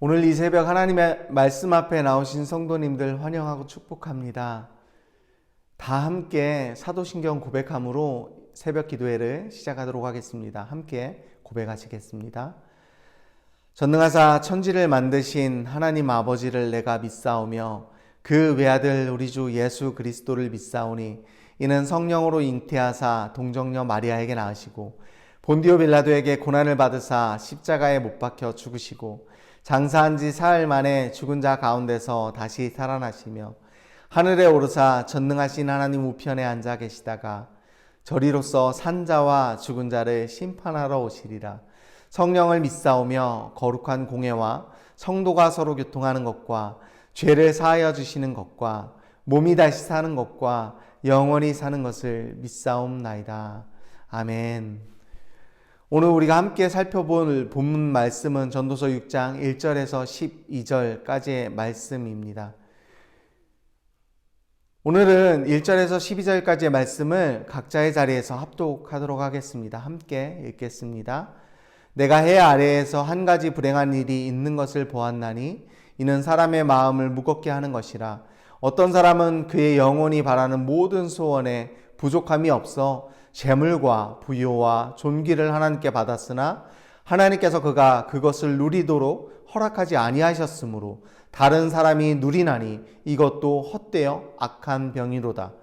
오늘 이 새벽 하나님의 말씀 앞에 나오신 성도님들 환영하고 축복합니다. 다 함께 사도신경 고백함으로 새벽 기도회를 시작하도록 하겠습니다. 함께 고백하시겠습니다. 전능하사 천지를 만드신 하나님 아버지를 내가 믿사오며 그 외아들 우리 주 예수 그리스도를 믿사오니 이는 성령으로 잉태하사 동정녀 마리아에게 낳으시고 본디오 빌라도에게 고난을 받으사 십자가에 못 박혀 죽으시고 장사한 지 사흘 만에 죽은 자 가운데서 다시 살아나시며 하늘에 오르사 전능하신 하나님 우편에 앉아 계시다가 저리로서 산 자와 죽은 자를 심판하러 오시리라. 성령을 믿사오며 거룩한 공예와 성도가 서로 교통하는 것과 죄를 사하여 주시는 것과 몸이 다시 사는 것과 영원히 사는 것을 믿사옵나이다. 아멘. 오늘 우리가 함께 살펴볼 본문 말씀은 전도서 6장 1절에서 12절까지의 말씀입니다. 오늘은 1절에서 12절까지의 말씀을 각자의 자리에서 합독하도록 하겠습니다. 함께 읽겠습니다. 내가 해 아래에서 한 가지 불행한 일이 있는 것을 보았나니 이는 사람의 마음을 무겁게 하는 것이라. 어떤 사람은 그의 영혼이 바라는 모든 소원에 부족함이 없어 재물과 부요와 존귀를 하나님께 받았으나 하나님께서 그가 그것을 누리도록 허락하지 아니하셨으므로 다른 사람이 누리나니 이것도 헛되어 악한 병이로다.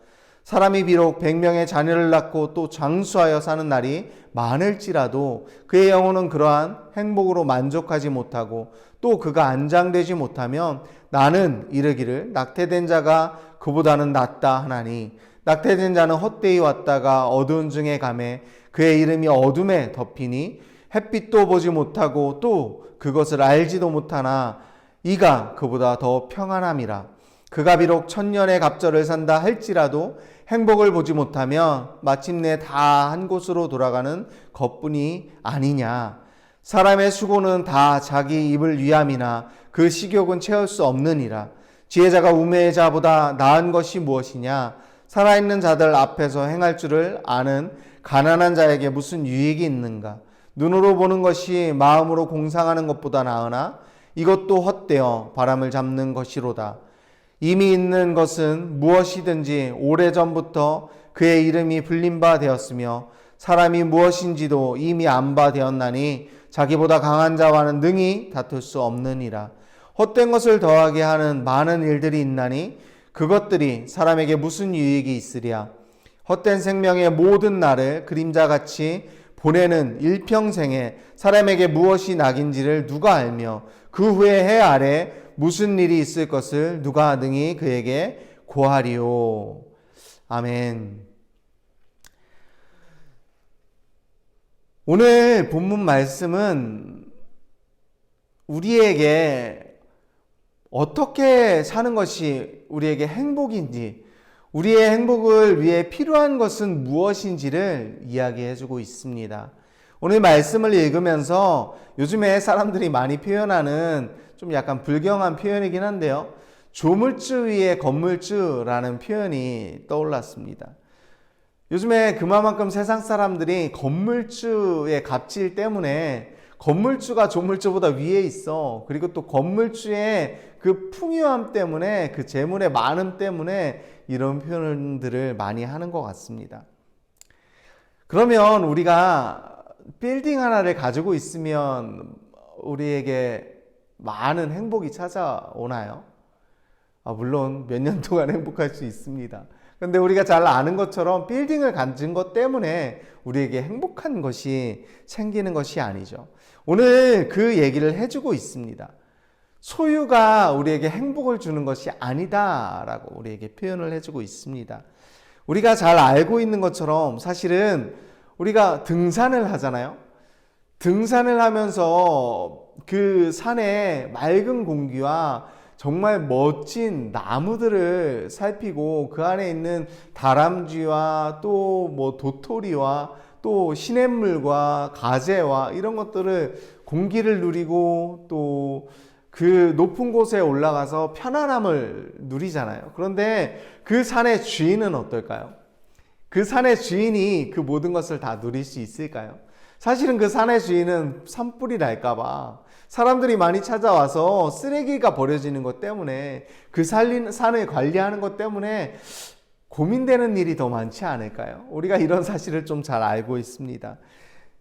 사람이 비록 100명의 자녀를 낳고 또 장수하여 사는 날이 많을지라도 그의 영혼은 그러한 행복으로 만족하지 못하고 또 그가 안장되지 못하면 나는 이르기를 낙태된 자가 그보다는 낫다 하나니 낙태된 자는 헛되이 왔다가 어두운 중에 가매 그의 이름이 어둠에 덮이니 햇빛도 보지 못하고 또 그것을 알지도 못하나 이가 그보다 더 평안함이라. 그가 비록 1000년의 갑절을 산다 할지라도 행복을 보지 못하면 마침내 다 한 곳으로 돌아가는 것뿐이 아니냐. 사람의 수고는 다 자기 입을 위함이나 그 식욕은 채울 수 없느니라. 지혜자가 우매의 자보다 나은 것이 무엇이냐. 살아있는 자들 앞에서 행할 줄을 아는 가난한 자에게 무슨 유익이 있는가. 눈으로 보는 것이 마음으로 공상하는 것보다 나으나 이것도 헛되어 바람을 잡는 것이로다. 이미 있는 것은 무엇이든지 오래전부터 그의 이름이 불린 바 되었으며 사람이 무엇인지도 이미 안 바 되었나니 자기보다 강한 자와는 능히 다툴 수 없느니라. 헛된 것을 더하게 하는 많은 일들이 있나니 그것들이 사람에게 무슨 유익이 있으랴. 헛된 생명의 모든 날을 그림자같이 보내는 일평생에 사람에게 무엇이 낙인지를 누가 알며 그 후에 해 아래 무슨 일이 있을 것을 누가 능히 그에게 고하리요. 아멘. 오늘 본문 말씀은 우리에게 어떻게 사는 것이 우리에게 행복인지, 우리의 행복을 위해 필요한 것은 무엇인지를 이야기해주고 있습니다. 오늘 말씀을 읽으면서 요즘에 사람들이 많이 표현하는 좀 약간 불경한 표현이긴 한데요. 조물주 위에 건물주라는 표현이 떠올랐습니다. 요즘에 그만큼 세상 사람들이 건물주의 갑질 때문에 건물주가 조물주보다 위에 있어. 그리고 또 건물주의 그 풍요함 때문에, 그 재물의 많음 때문에 이런 표현들을 많이 하는 것 같습니다. 그러면 우리가 빌딩 하나를 가지고 있으면 우리에게 많은 행복이 찾아오나요? 물론 몇 년 동안 행복할 수 있습니다. 그런데 우리가 잘 아는 것처럼 빌딩을 가진 것 때문에 우리에게 행복한 것이 생기는 것이 아니죠. 오늘 그 얘기를 해주고 있습니다. 소유가 우리에게 행복을 주는 것이 아니다라고 우리에게 표현을 해주고 있습니다. 우리가 잘 알고 있는 것처럼 사실은 우리가 등산을 하잖아요. 등산을 하면서 그 산의 맑은 공기와 정말 멋진 나무들을 살피고 그 안에 있는 다람쥐와 또 뭐 도토리와 또 시냇물과 가재와 이런 것들을 공기를 누리고 또 그 높은 곳에 올라가서 편안함을 누리잖아요. 그런데 그 산의 주인은 어떨까요? 그 산의 주인이 그 모든 것을 다 누릴 수 있을까요? 사실은 그 산의 주인은 산불이 날까봐 사람들이 많이 찾아와서 쓰레기가 버려지는 것 때문에 그 산을 관리하는 것 때문에 고민되는 일이 더 많지 않을까요? 우리가 이런 사실을 좀 잘 알고 있습니다.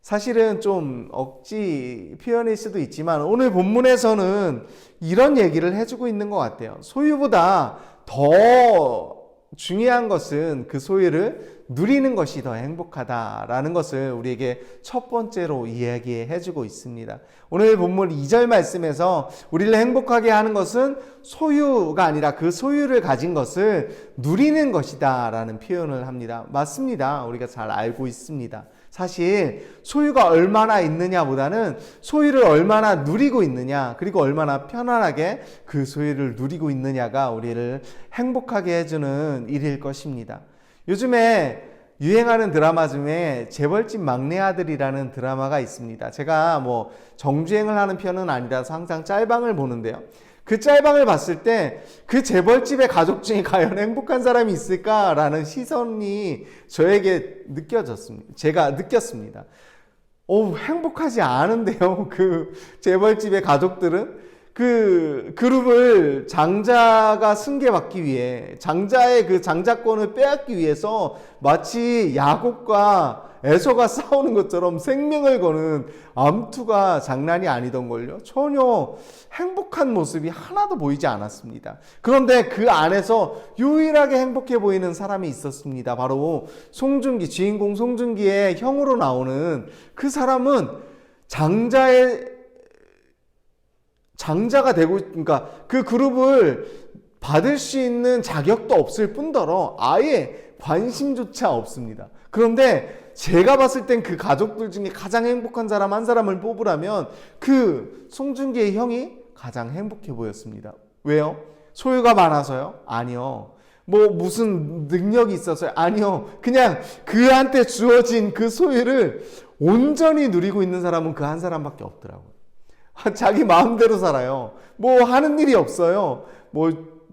사실은 좀 억지 표현일 수도 있지만 오늘 본문에서는 이런 얘기를 해주고 있는 것 같아요. 소유보다 더 중요한 것은 그 소유를 누리는 것이 더 행복하다라는 것을 우리에게 첫 번째로 이야기해주고 있습니다. 오늘 본문 2절 말씀에서 우리를 행복하게 하는 것은 소유가 아니라 그 소유를 가진 것을 누리는 것이다 라는 표현을 합니다. 맞습니다. 우리가 잘 알고 있습니다. 사실 소유가 얼마나 있느냐보다는 소유를 얼마나 누리고 있느냐, 그리고 얼마나 편안하게 그 소유를 누리고 있느냐가 우리를 행복하게 해주는 일일 것입니다. 요즘에 유행하는 드라마 중에 재벌집 막내 아들이라는 드라마가 있습니다. 제가 뭐 정주행을 하는 편은 아니라서 항상 짤방을 보는데요. 그 짤방을 봤을 때 그 재벌집의 가족 중에 과연 행복한 사람이 있을까라는 시선이 저에게 느껴졌습니다. 제가 느꼈습니다. 행복하지 않은데요. 그 재벌집의 가족들은 그 그룹을 장자가 승계받기 위해 장자의 그 장자권을 빼앗기 위해서 마치 야곱과 에서가 싸우는 것처럼 생명을 거는 암투가 장난이 아니던걸요. 전혀 행복한 모습이 하나도 보이지 않았습니다. 그런데 그 안에서 유일하게 행복해 보이는 사람이 있었습니다. 바로 송중기, 주인공 송중기의 형으로 나오는 그 사람은 장자가 되고, 그러니까 그 그룹을 받을 수 있는 자격도 없을 뿐더러 아예 관심조차 없습니다. 그런데 제가 봤을 땐 그 가족들 중에 가장 행복한 사람 한 사람을 뽑으라면 그 송중기의 형이 가장 행복해 보였습니다. 왜요? 소유가 많아서요? 아니요. 뭐 무슨 능력이 있어서요? 아니요. 그냥 그한테 주어진 그 소유를 온전히 누리고 있는 사람은 그 한 사람밖에 없더라고요. 자기 마음대로 살아요. 뭐 하는 일이 없어요.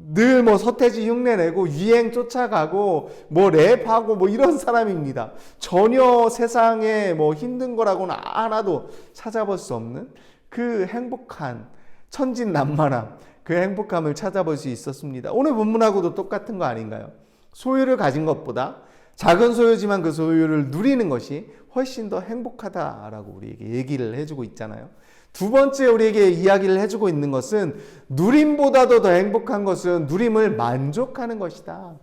늘 서태지 흉내내고 유행 쫓아가고 랩하고 이런 사람입니다. 전혀 세상에 힘든 거라고는 하나도 찾아볼 수 없는 그 행복한 천진난만함, 그 행복함을 찾아볼 수 있었습니다. 오늘 본문하고도 똑같은 거 아닌가요? 소유를 가진 것보다 작은 소유지만 그 소유를 누리는 것이 훨씬 더 행복하다라고 우리에게 얘기를 해주고 있잖아요. 두 번째 우리에게 이야기를 해주고 있는 것은 누림보다도 더 행복한 것은 누림을 만족하는 것이다.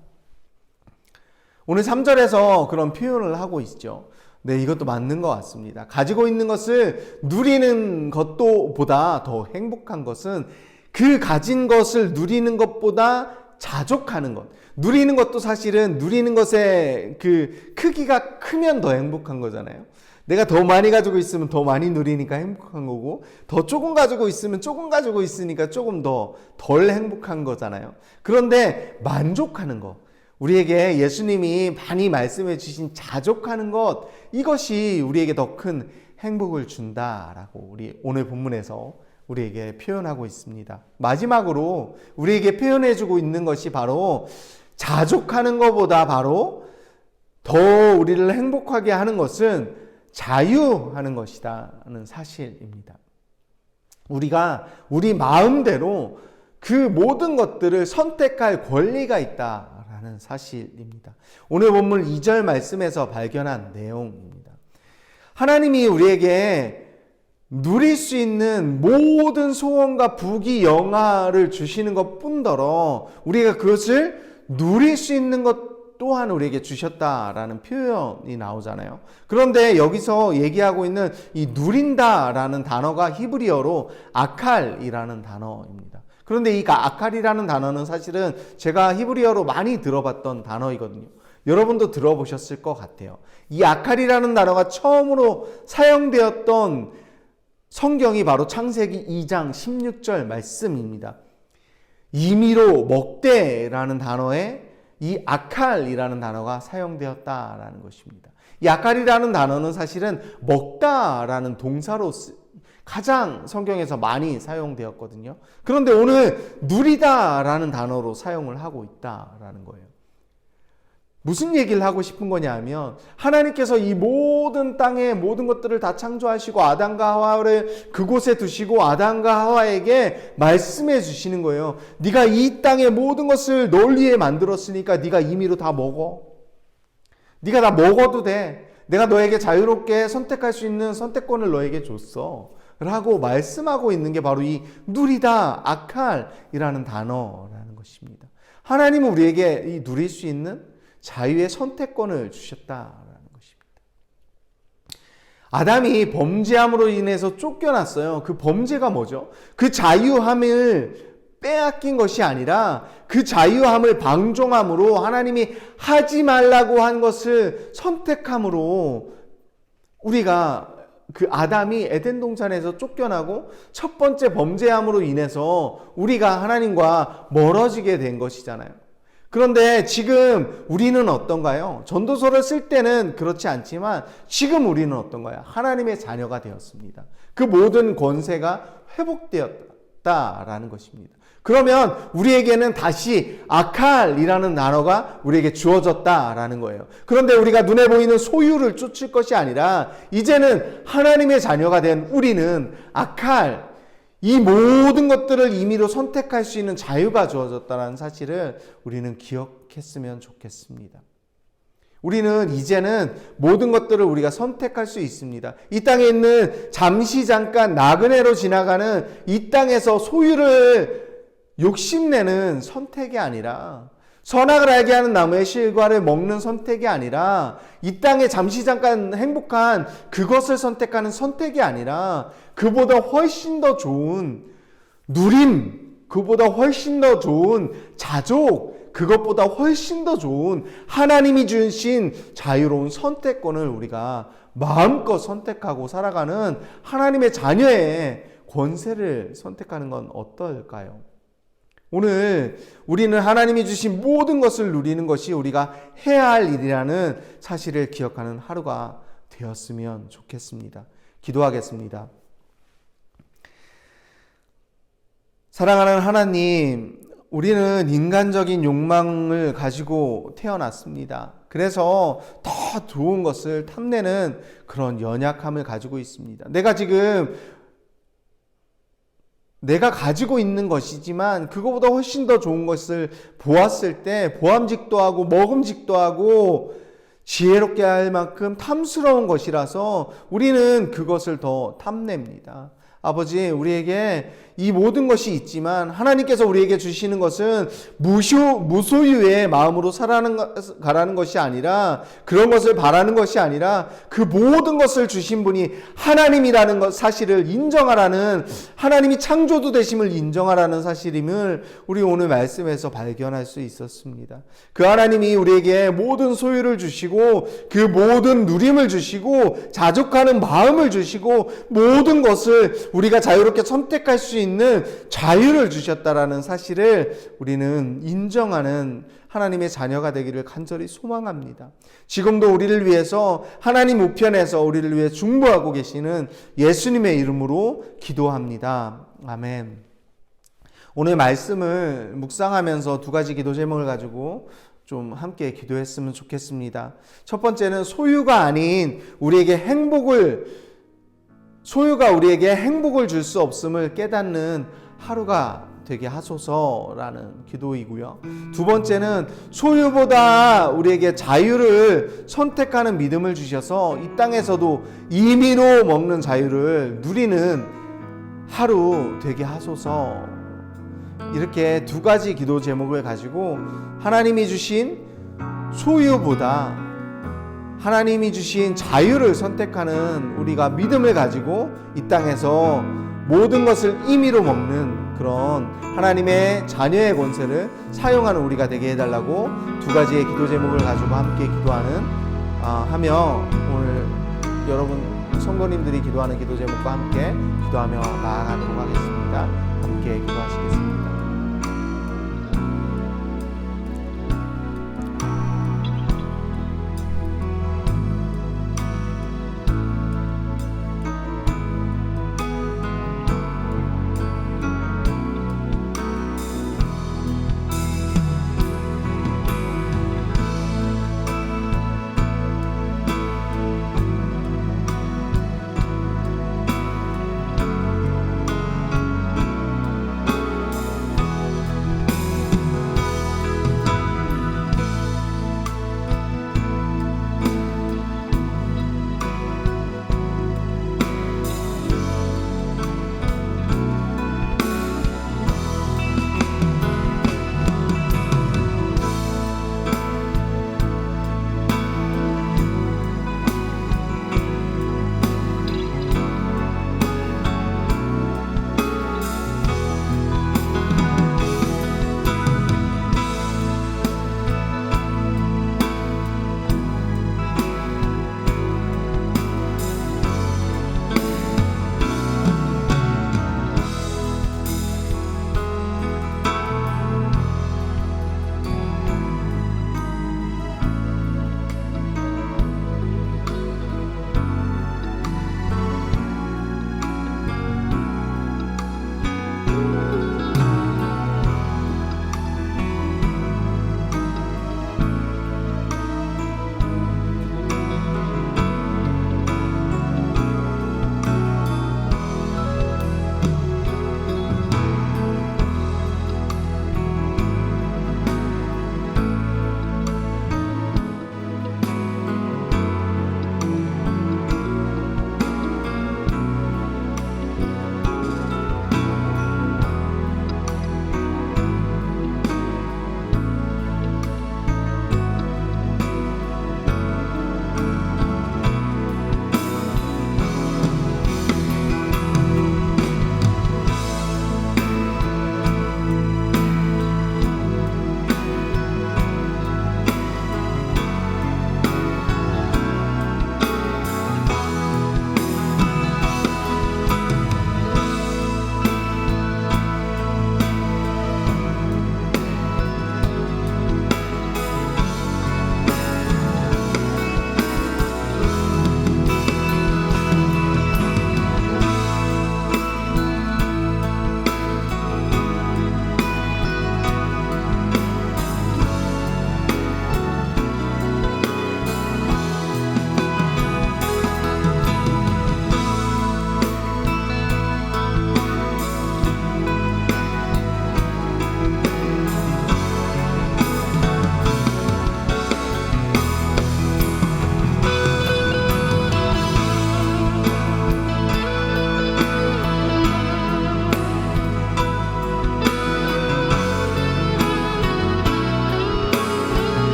오늘 3절에서 그런 표현을 하고 있죠. 네, 이것도 맞는 것 같습니다. 가지고 있는 것을 누리는 것도 보다 더 행복한 것은 그 가진 것을 누리는 것보다 자족하는 것. 누리는 것도 사실은 누리는 것의 그 크기가 크면 더 행복한 거잖아요. 내가 더 많이 가지고 있으면 더 많이 누리니까 행복한 거고, 더 조금 가지고 있으면 조금 가지고 있으니까 조금 더 덜 행복한 거잖아요. 그런데 만족하는 것, 우리에게 예수님이 많이 말씀해 주신 자족하는 것, 이것이 우리에게 더 큰 행복을 준다라고 우리 오늘 본문에서 우리에게 표현하고 있습니다. 마지막으로 우리에게 표현해 주고 있는 것이 바로 자족하는 것보다 바로 더 우리를 행복하게 하는 것은 자유하는 것이다는 사실입니다. 우리가 우리 마음대로 그 모든 것들을 선택할 권리가 있다라는 라는 사실입니다. 오늘 본문 2절 말씀에서 발견한 내용입니다. 하나님이 우리에게 누릴 수 있는 모든 소원과 부귀 영화를 주시는 것 뿐더러 우리가 그것을 누릴 수 있는 것 또한 우리에게 주셨다라는 표현이 나오잖아요. 그런데 여기서 얘기하고 있는 이 누린다라는 단어가 히브리어로 아칼이라는 단어입니다. 그런데 이 아칼이라는 단어는 사실은 제가 히브리어로 많이 들어봤던 단어이거든요. 여러분도 들어보셨을 것 같아요. 이 아칼이라는 단어가 처음으로 사용되었던 성경이 바로 창세기 2장 16절 말씀입니다. 임의로 먹되라는 단어에 이 아칼이라는 단어가 사용되었다라는 것입니다. 이 아칼이라는 단어는 사실은 먹다라는 동사로 가장 성경에서 많이 사용되었거든요. 그런데 오늘 누리다라는 단어로 사용을 하고 있다라는 거예요. 무슨 얘기를 하고 싶은 거냐면 하나님께서 이 모든 땅의 모든 것들을 다 창조하시고 아담과 하와를 그곳에 두시고 아담과 하와에게 말씀해 주시는 거예요. 네가 이 땅의 모든 것을 널 위해 만들었으니까 네가 임의로 다 먹어. 네가 다 먹어도 돼. 내가 너에게 자유롭게 선택할 수 있는 선택권을 너에게 줬어. 라고 말씀하고 있는 게 바로 이 누리다, 아칼이라는 단어라는 것입니다. 하나님은 우리에게 이 누릴 수 있는 자유의 선택권을 주셨다라는 것입니다. 아담이 범죄함으로 인해서 쫓겨났어요. 그 범죄가 뭐죠? 그 자유함을 빼앗긴 것이 아니라 그 자유함을 방종함으로 하나님이 하지 말라고 한 것을 선택함으로 우리가 그 아담이 에덴 동산에서 쫓겨나고 첫 번째 범죄함으로 인해서 우리가 하나님과 멀어지게 된 것이잖아요. 그런데 지금 우리는 어떤가요? 전도서를 쓸 때는 그렇지 않지만 지금 우리는 어떤가요? 하나님의 자녀가 되었습니다. 그 모든 권세가 회복되었다라는 것입니다. 그러면 우리에게는 다시 아칼이라는 단어가 우리에게 주어졌다라는 거예요. 그런데 우리가 눈에 보이는 소유를 쫓을 것이 아니라 이제는 하나님의 자녀가 된 우리는 아칼, 이 모든 것들을 임의로 선택할 수 있는 자유가 주어졌다는 사실을 우리는 기억했으면 좋겠습니다. 우리는 이제는 모든 것들을 우리가 선택할 수 있습니다. 이 땅에 있는 잠시 잠깐 나그네로 지나가는 이 땅에서 소유를 욕심내는 선택이 아니라 선악을 알게 하는 나무의 실과를 먹는 선택이 아니라 이 땅에 잠시 잠깐 행복한 그것을 선택하는 선택이 아니라 그보다 훨씬 더 좋은 누림, 그보다 훨씬 더 좋은 자족, 그것보다 훨씬 더 좋은 하나님이 주신 자유로운 선택권을 우리가 마음껏 선택하고 살아가는 하나님의 자녀의 권세를 선택하는 건 어떨까요? 오늘 우리는 하나님이 주신 모든 것을 누리는 것이 우리가 해야 할 일이라는 사실을 기억하는 하루가 되었으면 좋겠습니다. 기도하겠습니다. 사랑하는 하나님, 우리는 인간적인 욕망을 가지고 태어났습니다. 그래서 더 좋은 것을 탐내는 그런 연약함을 가지고 있습니다. 내가 가지고 있는 것이지만 그거보다 훨씬 더 좋은 것을 보았을 때 보암직도 하고 먹음직도 하고 지혜롭게 할 만큼 탐스러운 것이라서 우리는 그것을 더 탐냅니다. 아버지, 우리에게 이 모든 것이 있지만 하나님께서 우리에게 주시는 것은 무소유의 마음으로 살아가라는 것이 아니라, 그런 것을 바라는 것이 아니라 그 모든 것을 주신 분이 하나님이라는 것 사실을 인정하라는, 하나님이 창조주 되심을 인정하라는 사실임을 우리 오늘 말씀에서 발견할 수 있었습니다. 그 하나님이 우리에게 모든 소유를 주시고 그 모든 누림을 주시고 자족하는 마음을 주시고 모든 것을 우리가 자유롭게 선택할 수 있는 자유를 주셨다라는 사실을 우리는 인정하는 하나님의 자녀가 되기를 간절히 소망합니다. 지금도 우리를 위해서 하나님 우편에서 우리를 위해 중보하고 계시는 예수님의 이름으로 기도합니다. 아멘. 오늘 말씀을 묵상하면서 두 가지 기도 제목을 가지고 좀 함께 기도했으면 좋겠습니다. 첫 번째는 소유가 우리에게 행복을 줄 수 없음을 깨닫는 하루가 되게 하소서라는 기도이고요. 두 번째는 소유보다 우리에게 자유를 선택하는 믿음을 주셔서 이 땅에서도 임의로 먹는 자유를 누리는 하루 되게 하소서. 이렇게 두 가지 기도 제목을 가지고 하나님이 주신 소유보다 하나님이 주신 자유를 선택하는 우리가 믿음을 가지고 이 땅에서 모든 것을 임의로 먹는 그런 하나님의 자녀의 권세를 사용하는 우리가 되게 해달라고 두 가지의 기도 제목을 가지고 함께 기도하는 하며 오늘 여러분 성도님들이 기도하는 기도 제목과 함께 기도하며 나아가도록 하겠습니다. 함께 기도하시겠습니다.